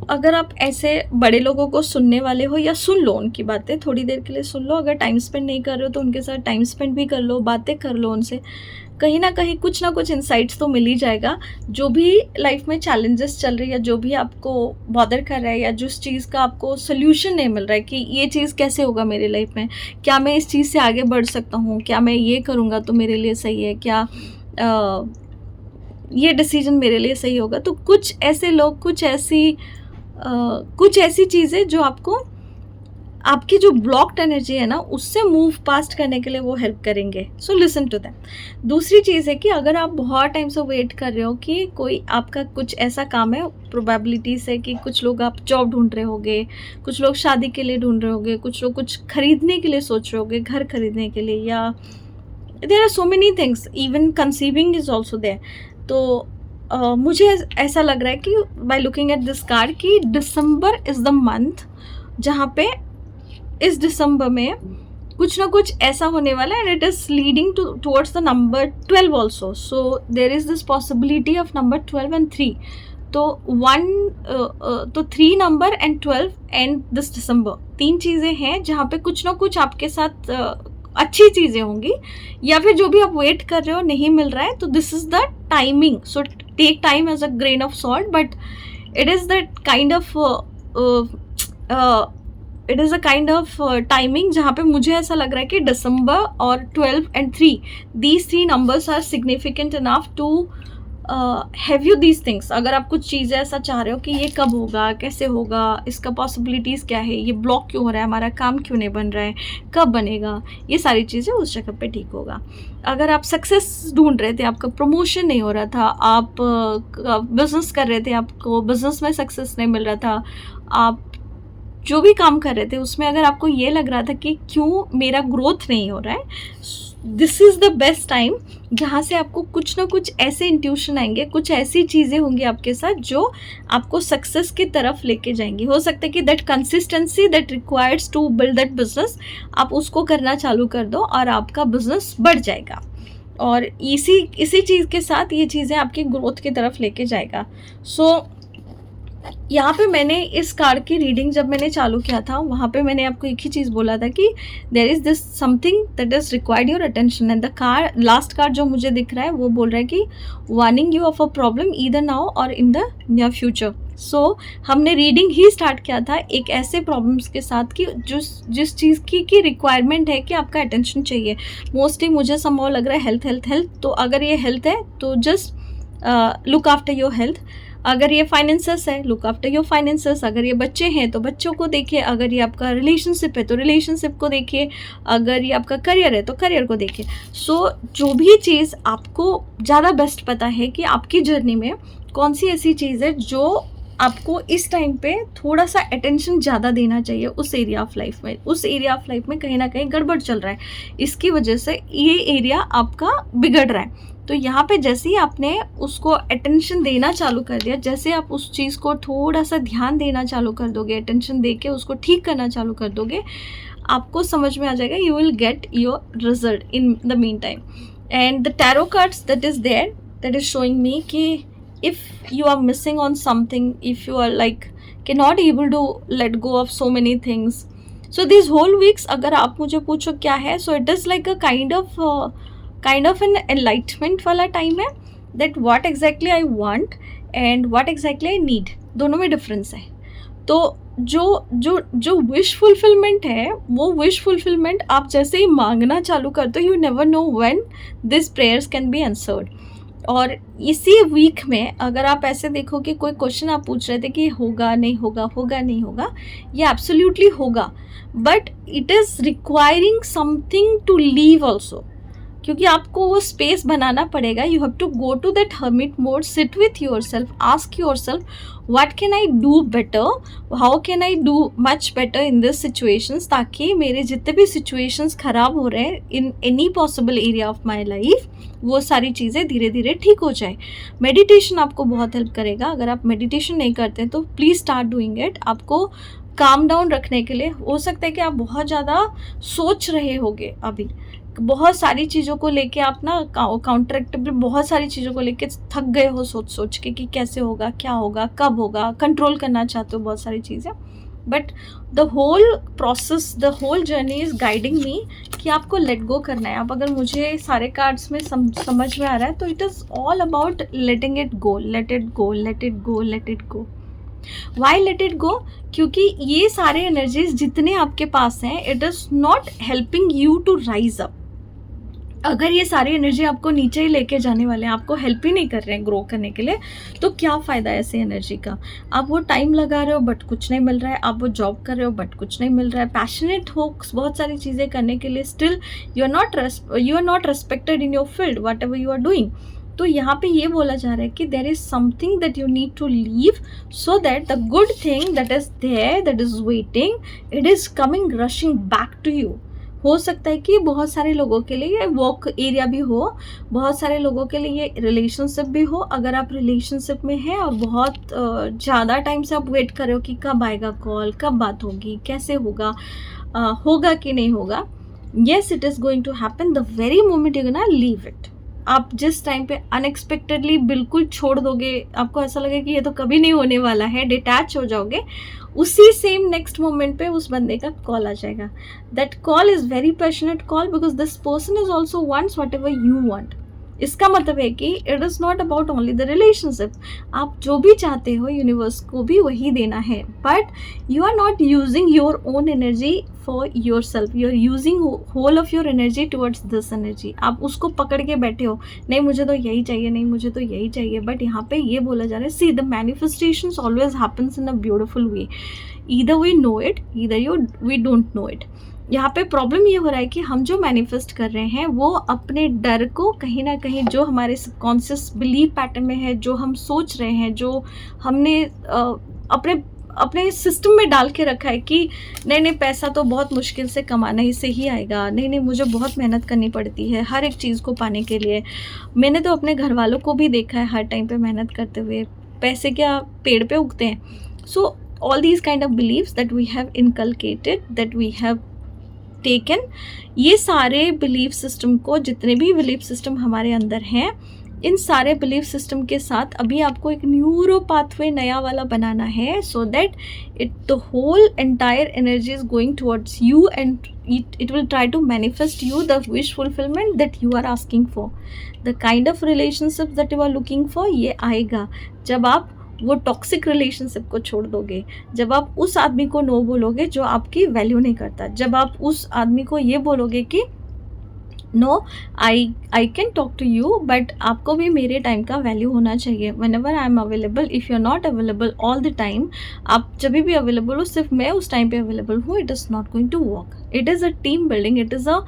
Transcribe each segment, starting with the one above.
अगर आप ऐसे बड़े लोगों को सुनने वाले हो या सुन लो उनकी बातें, थोड़ी देर के लिए सुन लो, अगर टाइम स्पेंड नहीं कर रहे हो तो उनके साथ टाइम स्पेंड भी कर लो, बातें कर लो उनसे, कहीं ना कहीं कुछ ना कुछ इंसाइट्स तो मिल ही जाएगा। जो भी लाइफ में चैलेंजेस चल रही है, जो भी आपको बॉदर कर रहा है या जिस चीज़ का आपको सोल्यूशन नहीं मिल रहा है कि ये चीज़ कैसे होगा मेरी लाइफ में, क्या मैं इस चीज़ से आगे बढ़ सकता हूँ, क्या मैं ये करूँगा तो मेरे लिए सही है, क्या ये डिसीजन मेरे लिए सही होगा, तो कुछ ऐसे लोग, कुछ ऐसी चीज़ें जो आपको आपकी जो ब्लॉक्ड एनर्जी है ना उससे मूव पास्ट करने के लिए वो हेल्प करेंगे। So listen to them. दूसरी चीज़ है कि अगर आप बहुत टाइम से वेट कर रहे हो कि कोई आपका कुछ ऐसा काम है, प्रोबेबिलिटीज़ है कि कुछ लोग आप जॉब ढूंढ रहे होगे, कुछ लोग शादी के लिए ढूंढ रहे होगे, कुछ लोग कुछ खरीदने के लिए सोच रहे होगे, घर खरीदने के लिए, या there are so many things, even conceiving is also there. तो मुझे ऐसा लग रहा है कि by looking at this card कि दिसंबर इज़ द मंथ जहाँ पे इस दिसंबर में कुछ ना कुछ ऐसा होने वाला है, and it is leading towards the number 12 also. So there is this possibility of number 12 and 3। तो 3 नंबर एंड 12 एंड दिस दिसंबर, 3 चीज़ें हैं जहाँ पे कुछ ना कुछ आपके साथ अच्छी चीज़ें होंगी, या फिर जो भी आप वेट कर रहे हो नहीं मिल रहा है, तो this is the timing. So take time as a grain of salt, but it is that kind of timing जहाँ पे मुझे ऐसा लग रहा है कि दिसंबर और 12 and 3, these 3 numbers are significant enough to have you these things. अगर आप कुछ चीज़ें ऐसा चाह रहे हो कि ये कब होगा, कैसे होगा, इसका पॉसिबिलिटीज़ क्या है, ये ब्लॉक क्यों हो रहा है, हमारा काम क्यों नहीं बन रहा है, कब बनेगा, ये सारी चीज़ें उस जगह पे ठीक होगा। अगर आप सक्सेस ढूंढ रहे थे, आपका प्रमोशन नहीं हो रहा था, आप बिजनेस कर रहे थे, आपको बिजनेस में सक्सेस नहीं मिल रहा था, आप जो भी काम कर रहे थे उसमें अगर आपको ये लग रहा था कि क्यों मेरा ग्रोथ नहीं हो रहा है, this is the best time जहाँ से आपको कुछ ना कुछ ऐसे इंट्यूशन आएंगे, कुछ ऐसी चीज़ें होंगी आपके साथ जो आपको सक्सेस की तरफ लेके जाएंगी। हो सकता है कि that consistency that requires to build that business, आप उसको करना चालू कर दो और आपका बिजनेस बढ़ जाएगा, और इसी चीज़ के साथ ये चीज़ें आपकी ग्रोथ की तरफ लेके जाएगा। सो यहाँ पे मैंने इस कार्ड की रीडिंग जब मैंने चालू किया था, वहाँ पे मैंने आपको एक ही चीज़ बोला था कि there is this something that is required your attention, and the card, last card जो मुझे दिख रहा है वो बोल रहा है कि warning you of a problem either now और इन द नियर फ्यूचर। सो हमने रीडिंग ही स्टार्ट किया था एक ऐसे प्रॉब्लम्स के साथ कि जिस चीज़ की रिक्वायरमेंट है कि आपका अटेंशन चाहिए। मोस्टली मुझे संभव लग रहा है हेल्थ। तो अगर ये हेल्थ है तो just look after your health. अगर ये फाइनेंसेस है, लुक आफ्टर योर फाइनेंसेस। अगर ये बच्चे हैं तो बच्चों को देखिए, अगर ये आपका रिलेशनशिप है तो रिलेशनशिप को देखिए, अगर ये आपका करियर है तो करियर को देखिए। सो जो भी चीज़ आपको ज़्यादा बेस्ट पता है कि आपकी जर्नी में कौन सी ऐसी चीज़ है जो आपको इस टाइम पे थोड़ा सा अटेंशन ज़्यादा देना चाहिए उस एरिया ऑफ लाइफ में। उस एरिया ऑफ लाइफ में कहीं ना कहीं गड़बड़ चल रहा है, इसकी वजह से ये एरिया आपका बिगड़ रहा है। तो यहाँ पे जैसे ही आपने उसको अटेंशन देना चालू कर दिया, जैसे आप उस चीज़ को थोड़ा सा ध्यान देना चालू कर दोगे, अटेंशन दे के उसको ठीक करना चालू कर दोगे, आपको समझ में आ जाएगा, you will get your result in the meantime. And the tarot cards that is there, that is showing me कि if you are missing on something, if you are like cannot able to let go of so many things, so these whole weeks अगर आप मुझे पूछो क्या है, so it is like a kind of an enlightenment वाला time है, that what exactly I want and what exactly I need, दोनों में डिफरेंस है। तो जो विश फुलफिलमेंट है, वो विश फुलफिलमेंट आप जैसे ही मांगना चालू करते हो, you never know when this prayers can be answered. और इसी वीक में अगर आप ऐसे देखो कि कोई क्वेश्चन आप पूछ रहे थे कि होगा नहीं होगा, होगा नहीं होगा, ये एब्सोल्युटली होगा, but it is requiring something to leave also, क्योंकि आपको वो स्पेस बनाना पड़ेगा। You have to go to that hermit mode, sit with yourself, ask yourself what can I do better, how can I do much better in this situations, ताकि मेरे जितने भी situations ख़राब हो रहे हैं in any possible area of my life, वो सारी चीज़ें धीरे धीरे ठीक हो जाए। मेडिटेशन आपको बहुत हेल्प करेगा। अगर आप मेडिटेशन नहीं करते तो प्लीज़ स्टार्ट डूइंग इट। आपको काम डाउन रखने के लिए, हो सकता है कि आप बहुत ज़्यादा सोच रहे होगे अभी, बहुत सारी चीज़ों को लेके आप ना काउंटरेक्टेबल बहुत सारी चीज़ों को लेके थक गए हो सोच सोच के कि कैसे होगा, क्या होगा, कब होगा, कंट्रोल करना चाहते हो बहुत सारी चीज़ें। But the whole process, the whole journey is guiding me कि आपको लेट गो करना है। अब अगर मुझे सारे कार्ड्स में समझ में आ रहा है तो it is all about letting it go, let it go, let it go, let it go. Why let it go? क्योंकि ये सारे एनर्जीज जितने आपके पास हैं, it is not helping you to rise up. अगर ये सारी एनर्जी आपको नीचे ही लेके जाने वाले हैं, आपको हेल्प ही नहीं कर रहे हैं ग्रो करने के लिए, तो क्या फ़ायदा है ऐसे एनर्जी का? आप वो टाइम लगा रहे हो बट कुछ नहीं मिल रहा है, आप वो जॉब कर रहे हो बट कुछ नहीं मिल रहा है, पैशनेट हो बहुत सारी चीज़ें करने के लिए, still you are not respected in your field whatever you are doing. तो यहाँ पे ये बोला जा रहा है कि there is something that you need to leave so that the good thing that is there, that is waiting, it is coming rushing back to you. हो सकता है कि बहुत सारे लोगों के लिए ये वर्क एरिया भी हो, बहुत सारे लोगों के लिए ये रिलेशनशिप भी हो। अगर आप रिलेशनशिप में हैं और बहुत ज़्यादा टाइम से आप वेट कर रहे हो कि कब आएगा कॉल, कब बात होगी, कैसे होगा, होगा कि नहीं होगा, yes it is going to happen the very moment you gonna leave it. आप जिस टाइम पे अनएक्सपेक्टेडली बिल्कुल छोड़ दोगे, आपको ऐसा लगेगा कि ये तो कभी नहीं होने वाला है, डिटैच हो जाओगे, उसी सेम नेक्स्ट मोमेंट पे उस बंदे का कॉल आ जाएगा। That call is very passionate call because this person is also wants what ever you want. इसका मतलब है कि it is not about only the relationship. आप जो भी चाहते हो यूनिवर्स को भी वही देना है, but you are not using your own energy for yourself, you are using whole of your energy towards this energy. आप उसको पकड़ के बैठे हो, नहीं मुझे तो यही चाहिए, नहीं मुझे तो यही चाहिए। बट यहाँ पे ये बोला जा रहा है, see the manifestations always happens in a beautiful way, either we know it, either we don't know it. यहाँ पे प्रॉब्लम ये हो रहा है कि हम जो मैनिफेस्ट कर रहे हैं वो अपने डर को कहीं ना कहीं, जो हमारे सबकॉन्शियस बिलीफ पैटर्न में है, जो हम सोच रहे हैं, जो हमने अपने अपने सिस्टम में डाल के रखा है कि नहीं नहीं पैसा तो बहुत मुश्किल से कमाने से ही आएगा, नहीं नहीं मुझे बहुत मेहनत करनी पड़ती है हर एक चीज़ को पाने के लिए। मैंने तो अपने घर वालों को भी देखा है हर टाइम पे मेहनत करते हुए, पैसे क्या पेड़ पे उगते हैं। So all these kind of believes that we have inculcated, that we have taken, ये सारे बिलीफ सिस्टम को, जितने भी बिलीफ सिस्टम हमारे अंदर हैं, इन सारे बिलीफ सिस्टम के साथ अभी आपको एक न्यूरो पाथवे नया वाला बनाना है, so that it the whole entire energy is going towards you and it will try to manifest you the wish fulfillment that you are asking for, the kind of relationship that you are looking for। ये आएगा जब आप वो toxic relationship को छोड़ दोगे, जब आप उस आदमी को नो बोलोगे जो आपकी वैल्यू नहीं करता, जब आप उस आदमी को ये बोलोगे कि no I can talk to you but आपको भी मेरे टाइम का वैल्यू होना चाहिए। Whenever I am available, if you are not available all the time, आप जब भी अवेलेबल हो सिर्फ मैं उस टाइम पे अवेलेबल हूँ, it is not going to work. It is a team building, it is a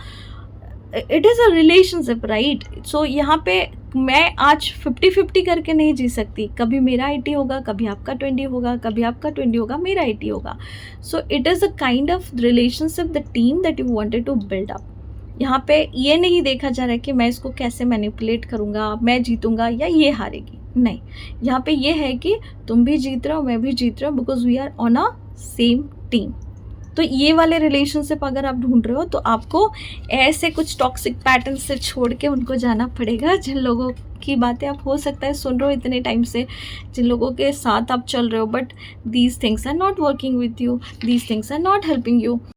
relationship, right. So यहाँ पे मैं आज 50-50 करके नहीं जी सकती, कभी मेरा 80 होगा, कभी आपका 20 होगा, कभी आपका 20 होगा, मेरा 80 होगा। So it is a kind of relationship, the team that you wanted to build up. यहाँ पे ये नहीं देखा जा रहा है कि मैं इसको कैसे मैनिपुलेट करूँगा, मैं जीतूँगा या ये हारेगी, नहीं। यहाँ पे ये है कि तुम भी जीत रहे हो, मैं भी जीत रहा हूँ, because we are on a same team. तो ये वाले रिलेशनशिप अगर आप ढूंढ रहे हो तो आपको ऐसे कुछ टॉक्सिक पैटर्न से छोड़ के उनको जाना पड़ेगा, जिन लोगों की बातें आप हो सकता है सुन रहे हो इतने टाइम से, जिन लोगों के साथ आप चल रहे हो, but these things are not working with you, these things are not helping you.